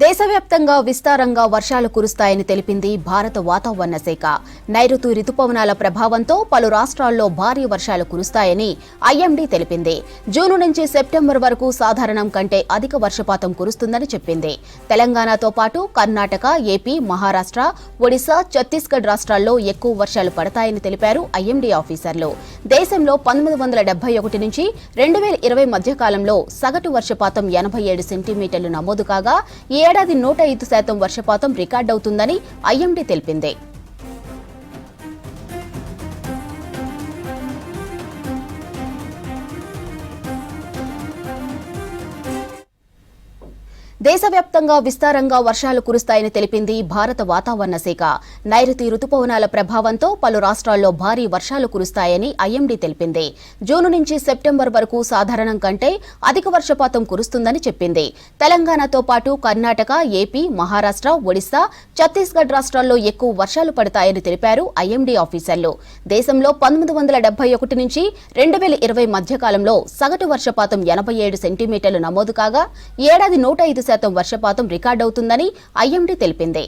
దేశవ్యాప్తంగా విస్తారంగా వర్షాలు కురుస్తాయని తెలిపింది భారత వాతావరణ శాఖ. నైరుతి రుతుపవనాల ప్రభావంతో పలు రాష్ట్రాల్లో భారీ వర్షాలు కురుస్తాయని ఐఎండీ తెలిపింది. జూన్ నుంచి సెప్టెంబర్ వరకు సాధారణం కంటే అధిక వర్షపాతం కురుస్తుందని చెప్పింది. తెలంగాణతో పాటు కర్ణాటక, ఏపీ, మహారాష్ట్ర, ఒడిశా, ఛత్తీస్గఢ్ రాష్ట్రాల్లో ఎక్కువ వర్షాలు పడతాయని తెలిపారు ఐఎండీ ఆఫీసర్లు. దేశంలో 1971 నుంచి 2020 మధ్య కాలంలో సగటు వర్షపాతం 87 సెంటీమీటర్లు నమోదు కాగా ఈ ఏడాది 105% వర్షపాతం రికార్డవుతుందని ఐఎండీ తెలిపింది. దేశవ్యాప్తంగా విస్తారంగా వర్షాలు కురుస్తాయని తెలిపింది భారత వాతావరణ శాఖ. నైరుతి రుతుపవనాల ప్రభావంతో పలు రాష్ట్రాల్లో భారీ వర్షాలు కురుస్తాయని ఐఎండీ తెలిపింది. జూన్ నుంచి సెప్టెంబర్ వరకు సాధారణం కంటే అధిక వర్షపాతం కురుస్తుందని చెప్పింది. తెలంగాణతో పాటు కర్ణాటక, ఏపీ, మహారాష్ట్ర, ఒడిశా, ఛత్తీస్గఢ్ రాష్ట్రాల్లో ఎక్కువ వర్షాలు పడతాయని తెలిపారు ఐఎండీ ఆఫీసర్లు. దేశంలో 1971 నుంచి 2020 మధ్య కాలంలో సగటు వర్షపాతం 87 సెంటీమీటర్లు నమోదు కాగా ఈ ఏడాది 105% వర్షపాతం రికార్డవుతుందని ఐఎండీ తెలిపింది.